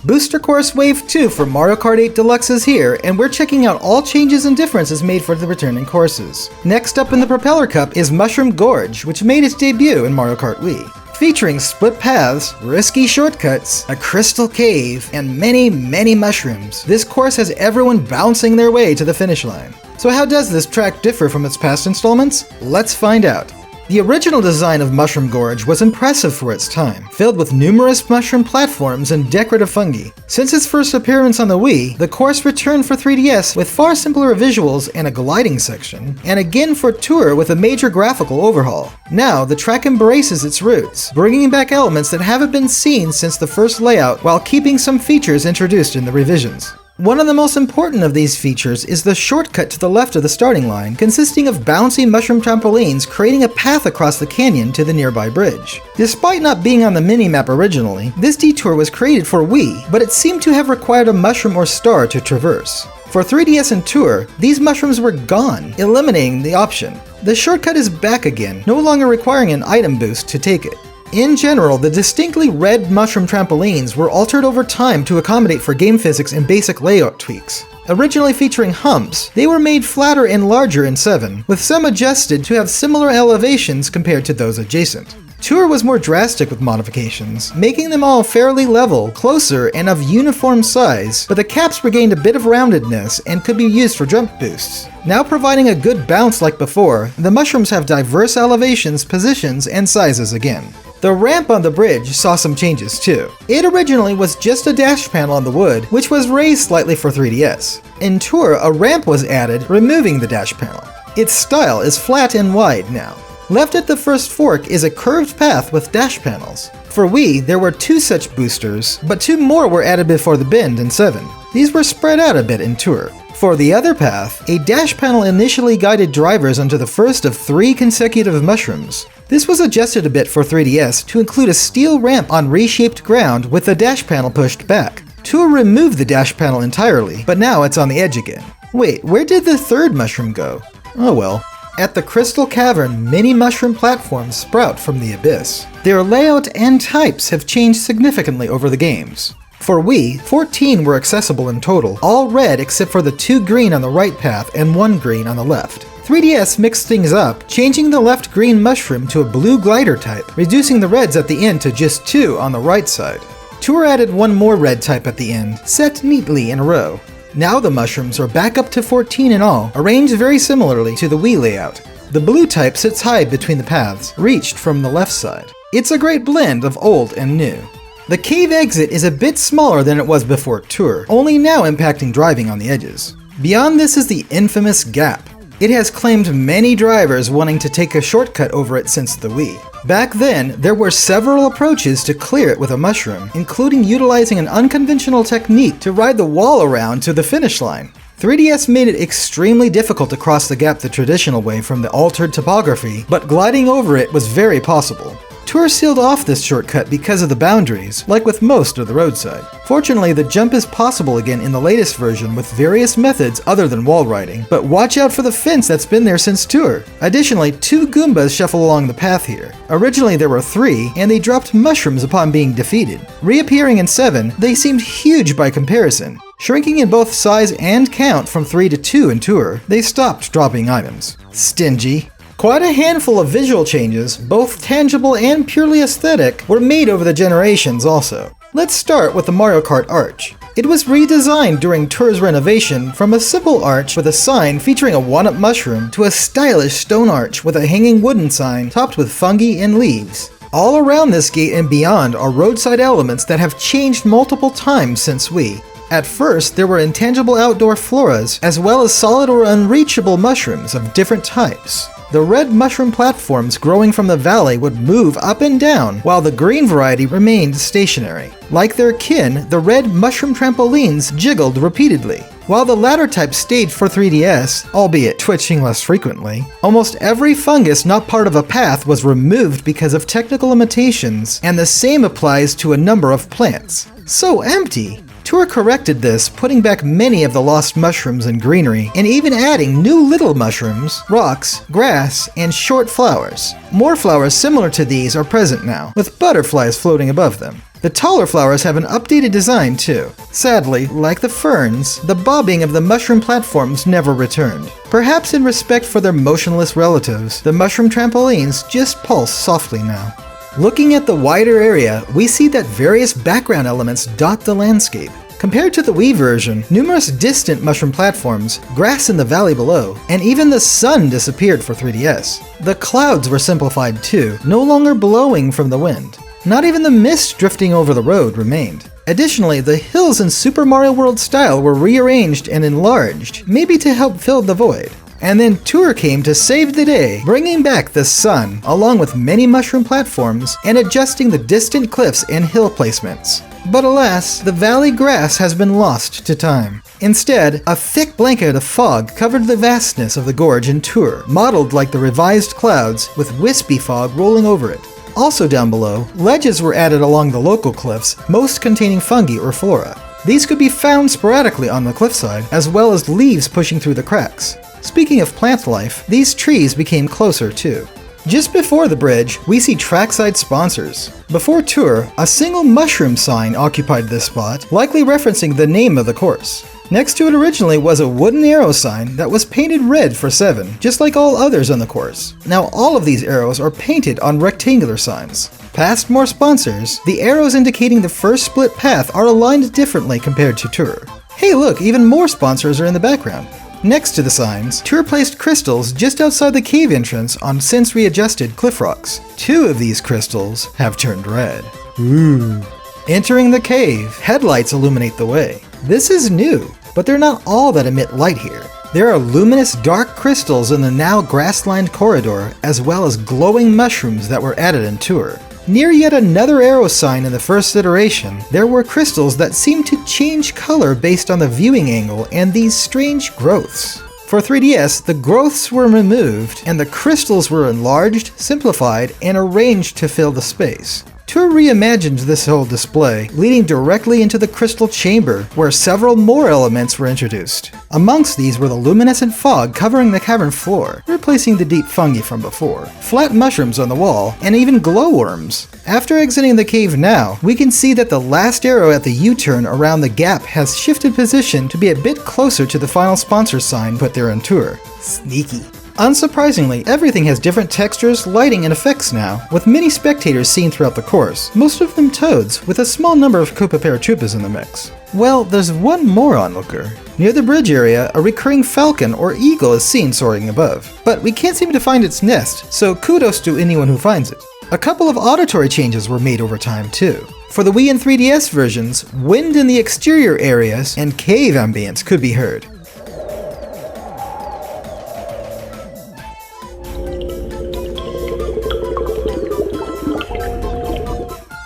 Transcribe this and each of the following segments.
Booster Course Wave 2 for Mario Kart 8 Deluxe is here, and we're checking out all changes and differences made for the returning courses. Next up in the Propeller Cup is Mushroom Gorge, which made its debut in Mario Kart Wii. Featuring split paths, risky shortcuts, a crystal cave, and many mushrooms, this course has everyone bouncing their way to the finish line. So how does this track differ from its past installments? Let's find out. The original design of Mushroom Gorge was impressive for its time, filled with numerous mushroom platforms and decorative fungi. Since its first appearance on the Wii, the course returned for 3DS with far simpler visuals and a gliding section, and again for Tour with a major graphical overhaul. Now, the track embraces its roots, bringing back elements that haven't been seen since the first layout while keeping some features introduced in the revisions. One of the most important of these features is the shortcut to the left of the starting line, consisting of bouncy mushroom trampolines creating a path across the canyon to the nearby bridge. Despite not being on the minimap originally, this detour was created for Wii, but it seemed to have required a mushroom or star to traverse. For 3DS and Tour, these mushrooms were gone, eliminating the option. The shortcut is back again, no longer requiring an item boost to take it. In general, the distinctly red mushroom trampolines were altered over time to accommodate for game physics and basic layout tweaks. Originally featuring humps, they were made flatter and larger in 7, with some adjusted to have similar elevations compared to those adjacent. Tour was more drastic with modifications, making them all fairly level, closer, and of uniform size, but the caps regained a bit of roundedness and could be used for jump boosts. Now providing a good bounce like before, the mushrooms have diverse elevations, positions, and sizes again. The ramp on the bridge saw some changes too. It originally was just a dash panel on the wood, which was raised slightly for 3DS. In Tour, a ramp was added, removing the dash panel. Its style is flat and wide now. Left at the first fork is a curved path with dash panels. For Wii, there were 2 such boosters, but 2 more were added before the bend in 7. These were spread out a bit in Tour. For the other path, a dash panel initially guided drivers onto the first of 3 consecutive mushrooms. This was adjusted a bit for 3DS to include a steel ramp on reshaped ground with the dash panel pushed back. Tour removed the dash panel entirely, but now it's on the edge again. Wait, where did the third mushroom go? Oh well. At the Crystal Cavern, many mushroom platforms sprout from the abyss. Their layout and types have changed significantly over the games. For Wii, 14 were accessible in total, all red except for the 2 green on the right path and 1 green on the left. 3DS mixed things up, changing the left green mushroom to a blue glider type, reducing the reds at the end to just 2 on the right side. Tour added 1 more red type at the end, set neatly in a row. Now the mushrooms are back up to 14 in all, arranged very similarly to the Wii layout. The blue type sits high between the paths, reached from the left side. It's a great blend of old and new. The cave exit is a bit smaller than it was before Tour, only now impacting driving on the edges. Beyond this is the infamous gap. It has claimed many drivers wanting to take a shortcut over it since the Wii. Back then, there were several approaches to clear it with a mushroom, including utilizing an unconventional technique to ride the wall around to the finish line. 3DS made it extremely difficult to cross the gap the traditional way from the altered topography, but gliding over it was very possible. Tour sealed off this shortcut because of the boundaries, like with most of the roadside. Fortunately, the jump is possible again in the latest version with various methods other than wall riding, but watch out for the fence that's been there since Tour. Additionally, 2 Goombas shuffle along the path here. Originally there were 3, and they dropped mushrooms upon being defeated. Reappearing in 7, they seemed huge by comparison. Shrinking in both size and count from 3 to 2 in Tour, they stopped dropping items. Stingy. Quite a handful of visual changes, both tangible and purely aesthetic, were made over the generations also. Let's start with the Mario Kart Arch. It was redesigned during Tour's renovation from a simple arch with a sign featuring a 1-up mushroom to a stylish stone arch with a hanging wooden sign topped with fungi and leaves. All around this gate and beyond are roadside elements that have changed multiple times since Wii. At first, there were intangible outdoor floras, as well as solid or unreachable mushrooms of different types. The red mushroom platforms growing from the valley would move up and down, while the green variety remained stationary. Like their kin, the red mushroom trampolines jiggled repeatedly. While the latter type stayed for 3DS, albeit twitching less frequently, almost every fungus not part of a path was removed because of technical limitations, and the same applies to a number of plants. So empty! Tour corrected this, putting back many of the lost mushrooms and greenery, and even adding new little mushrooms, rocks, grass, and short flowers. More flowers similar to these are present now, with butterflies floating above them. The The taller flowers have an updated design too. Sadly, like the ferns, the bobbing of the mushroom platforms never returned. Perhaps in respect for their motionless relatives, the mushroom trampolines just pulse softly now. Looking at the wider area, we see that various background elements dot the landscape. Compared to the Wii version, numerous distant mushroom platforms, grass in the valley below, and even the sun disappeared for 3DS. The clouds were simplified too, no longer blowing from the wind. Not even the mist drifting over the road remained. Additionally, the hills in Super Mario World style were rearranged and enlarged, maybe to help fill the void. And then Tour came to save the day, bringing back the sun, along with many mushroom platforms, and adjusting the distant cliffs and hill placements. But alas, the valley grass has been lost to time. Instead, a thick blanket of fog covered the vastness of the gorge in Tour, modeled like the revised clouds, with wispy fog rolling over it. Also down below, ledges were added along the local cliffs, most containing fungi or flora. These could be found sporadically on the cliffside, as well as leaves pushing through the cracks. Speaking of plant life, these trees became closer too. Just before the bridge, we see trackside sponsors. Before Tour, a single mushroom sign occupied this spot, likely referencing the name of the course. Next to it originally was a wooden arrow sign that was painted red for 7, just like all others on the course. Now all of these arrows are painted on rectangular signs. Past more sponsors, the arrows indicating the first split path are aligned differently compared to Tour. Hey look, even more sponsors are in the background. Next to the signs, Tour placed crystals just outside the cave entrance on since readjusted cliff rocks. 2 of these crystals have turned red. Ooh. Entering the cave, headlights illuminate the way. This is new, but they're not all that emit light here. There are luminous dark crystals in the now grass-lined corridor, as well as glowing mushrooms that were added in Tour. Near yet another arrow sign in the first iteration, there were crystals that seemed to change color based on the viewing angle and these strange growths. For 3DS, the growths were removed and the crystals were enlarged, simplified, and arranged to fill the space. Tour reimagined this whole display, leading directly into the crystal chamber, where several more elements were introduced. Amongst these were the luminescent fog covering the cavern floor, replacing the deep fungi from before, flat mushrooms on the wall, and even glowworms. After exiting the cave now, we can see that the last arrow at the U-turn around the gap has shifted position to be a bit closer to the final sponsor sign put there on Tour. Sneaky. Unsurprisingly, everything has different textures, lighting, and effects now, with many spectators seen throughout the course, most of them toads, with a small number of Koopa Paratroopas in the mix. Well, there's one more onlooker. Near the bridge area, a recurring falcon or eagle is seen soaring above, but we can't seem to find its nest, so kudos to anyone who finds it. A couple of auditory changes were made over time too. For the Wii and 3DS versions, wind in the exterior areas and cave ambience could be heard.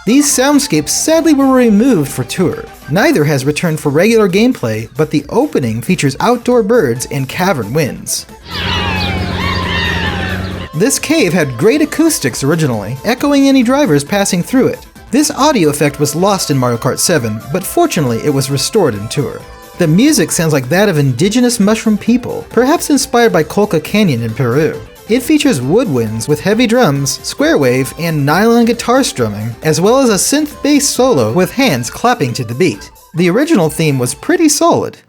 These soundscapes sadly were removed for Tour. Neither has returned for regular gameplay, but the opening features outdoor birds and cavern winds. This cave had great acoustics originally, echoing any drivers passing through it. This audio effect was lost in Mario Kart 7, but fortunately it was restored in Tour. The music sounds like that of indigenous mushroom people, perhaps inspired by Colca Canyon in Peru. It features woodwinds with heavy drums, square wave, and nylon guitar strumming, as well as a synth bass solo with hands clapping to the beat. The original theme was pretty solid.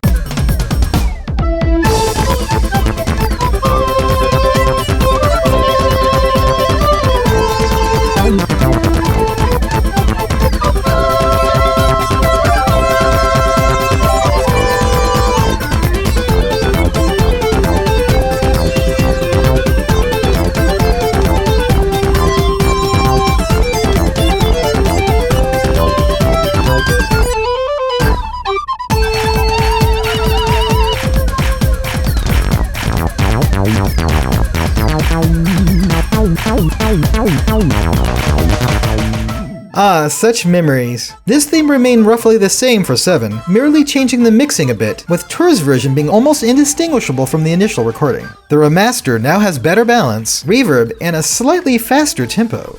Ah, such memories. This theme remained roughly the same for 7, merely changing the mixing a bit, with Tour's version being almost indistinguishable from the initial recording. The remaster now has better balance, reverb, and a slightly faster tempo.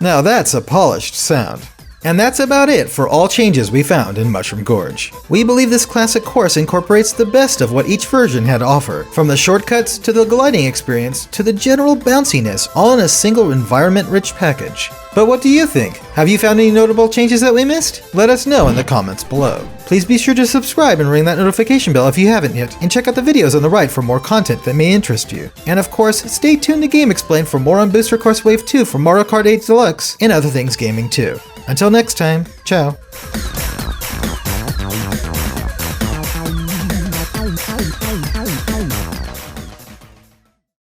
Now that's a polished sound. And that's about it for all changes we found in Mushroom Gorge. We believe this classic course incorporates the best of what each version had to offer, from the shortcuts to the gliding experience to the general bounciness, all in a single environment-rich package. But what do you think? Have you found any notable changes that we missed? Let us know in the comments below. Please be sure to subscribe and ring that notification bell if you haven't yet, and check out the videos on the right for more content that may interest you. And of course, stay tuned to GameXplain for more on Booster Course Wave 2 for Mario Kart 8 Deluxe and other things gaming too. Until next time, ciao. Hey, hey, hey, hey.